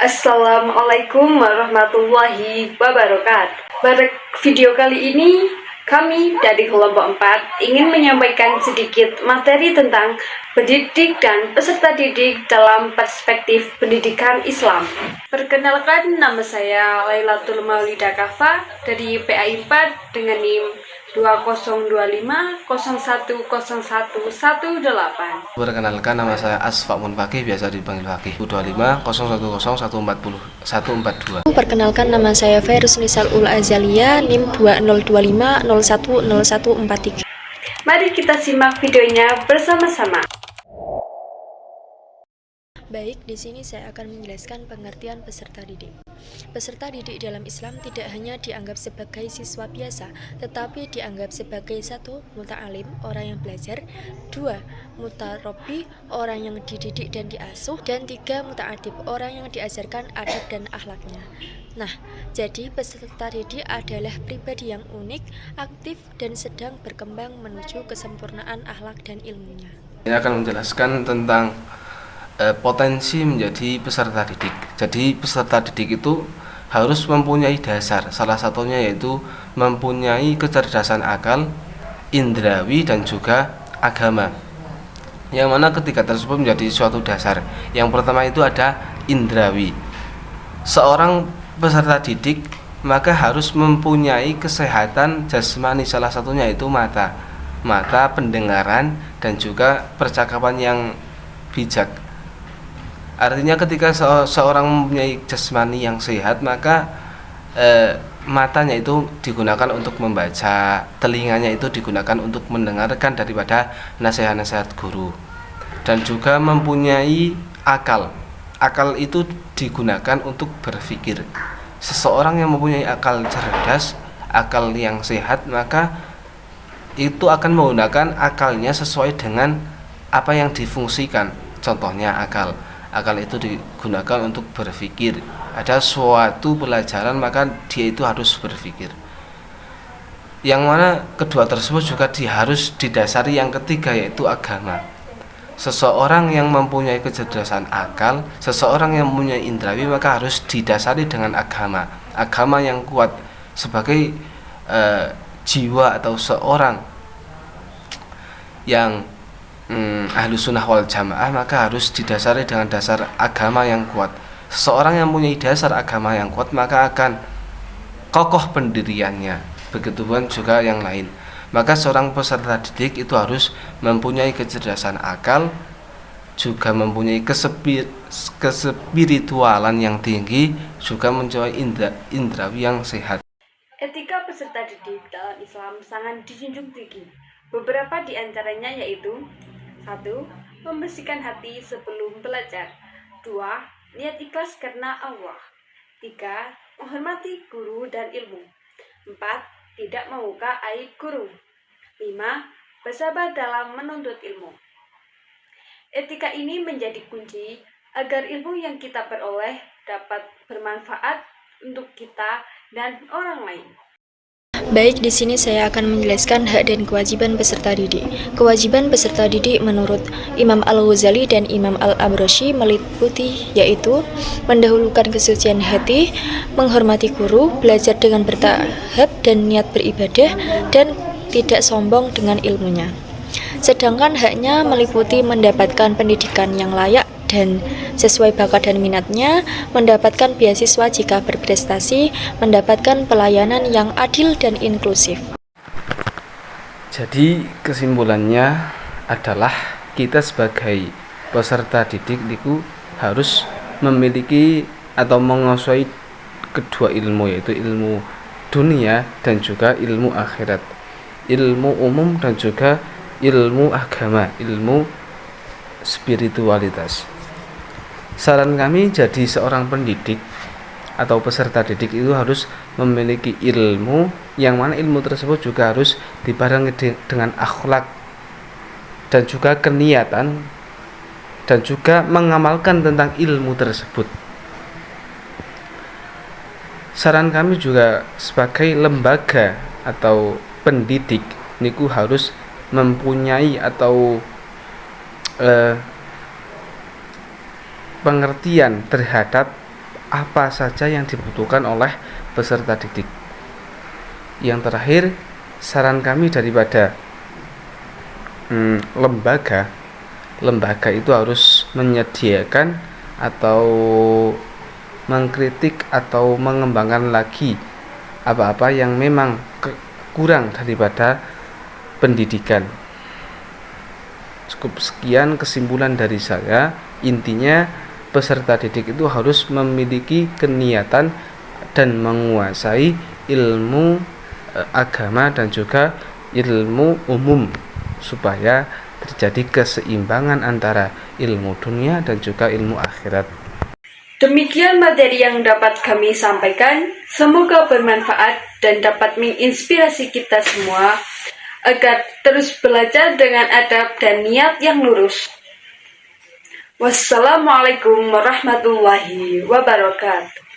Assalamualaikum warahmatullahi wabarakatuh. Pada video kali ini, kami dari kelompok 4 ingin menyampaikan sedikit materi tentang pendidik dan peserta didik dalam perspektif pendidikan Islam. Perkenalkan, nama saya Lailatul Maulidah Kafa dari PAI 4 dengan NIM 2025010118. Perkenalkan, nama saya Asfa'mun Fakih, biasa dipanggil Fakih. 2501014142. Perkenalkan, nama saya Fairuz Nisal Ul Azalia, NIM 2025010143. Mari kita simak videonya bersama-sama. Baik, di sini saya akan menjelaskan pengertian peserta didik. Peserta didik dalam Islam tidak hanya dianggap sebagai siswa biasa, tetapi dianggap sebagai 1. Muta'alim, orang yang belajar, 2. Mutarabbi, orang yang dididik dan diasuh, dan 3. Muta'adib, orang yang diajarkan adab dan akhlaknya. Nah, jadi peserta didik adalah pribadi yang unik, aktif, dan sedang berkembang menuju kesempurnaan akhlak dan ilmunya. Saya akan menjelaskan tentang potensi menjadi peserta didik. Jadi peserta didik itu harus mempunyai dasar, salah satunya yaitu mempunyai kecerdasan akal, indrawi, dan juga agama. Yang mana ketiga tersebut menjadi suatu dasar. Yang pertama itu ada indrawi. Seorang peserta didik maka harus mempunyai kesehatan jasmani, salah satunya itu mata, pendengaran, dan juga percakapan yang bijak. Artinya ketika seorang mempunyai jasmani yang sehat, maka matanya itu digunakan untuk membaca, telinganya itu digunakan untuk mendengarkan daripada nasihat-nasihat guru, dan juga mempunyai akal. Akal itu digunakan untuk berpikir. Seseorang yang mempunyai akal cerdas, akal yang sehat, maka itu akan menggunakan akalnya sesuai dengan apa yang difungsikan. Contohnya akal itu digunakan untuk berpikir. Ada suatu pelajaran, maka dia itu harus berpikir. Yang mana kedua tersebut juga harus didasari yang ketiga, yaitu agama. Seseorang yang mempunyai kecerdasan akal, seseorang yang mempunyai indrawi, maka harus didasari dengan agama yang kuat sebagai jiwa atau seorang yang ahlu sunnah wal jamaah, maka harus didasari dengan dasar agama yang kuat. Seseorang yang mempunyai dasar agama yang kuat maka akan kokoh pendiriannya. Begitupun juga yang lain. Maka seorang peserta didik itu harus mempunyai kecerdasan akal, juga mempunyai kespiritualan yang tinggi, juga mempunyai indrawi yang sehat. Etika peserta didik dalam Islam sangat dijunjung tinggi. Beberapa di antaranya yaitu: 1. Membersihkan hati sebelum belajar. 2. Niat ikhlas karena Allah. 3. Menghormati guru dan ilmu. 4. Tidak membuka aib guru. 5. Bersabar dalam menuntut ilmu. Etika ini menjadi kunci agar ilmu yang kita peroleh dapat bermanfaat untuk kita dan orang lain. Baik, di sini saya akan menjelaskan hak dan kewajiban peserta didik. Kewajiban peserta didik menurut Imam Al-Ghazali dan Imam Al-Abrashi meliputi yaitu mendahulukan kesucian hati, menghormati guru, belajar dengan bertahap dan niat beribadah, dan tidak sombong dengan ilmunya. Sedangkan haknya meliputi mendapatkan pendidikan yang layak dan sesuai bakat dan minatnya, mendapatkan beasiswa jika berprestasi, mendapatkan pelayanan yang adil dan inklusif. Jadi kesimpulannya adalah kita sebagai peserta didik itu harus memiliki atau menguasai kedua ilmu, yaitu ilmu dunia dan juga ilmu akhirat, ilmu umum dan juga ilmu agama, ilmu spiritualitas. Saran kami, jadi seorang pendidik atau peserta didik itu harus memiliki ilmu, yang mana ilmu tersebut juga harus dibarengi dengan akhlak dan juga keniatan, dan juga mengamalkan tentang ilmu tersebut. Saran kami juga sebagai lembaga atau pendidik niku harus mempunyai atau pengertian terhadap apa saja yang dibutuhkan oleh peserta didik. Yang terakhir, saran kami daripada lembaga itu harus menyediakan atau mengkritik atau mengembangkan lagi apa-apa yang memang kurang daripada pendidikan. Cukup sekian kesimpulan dari saya. Intinya peserta didik itu harus memiliki keniatan dan menguasai ilmu agama dan juga ilmu umum supaya terjadi keseimbangan antara ilmu dunia dan juga ilmu akhirat. Demikian materi yang dapat kami sampaikan. Semoga bermanfaat dan dapat menginspirasi kita semua agar terus belajar dengan adab dan niat yang lurus. Wassalamualaikum warahmatullahi wabarakatuh.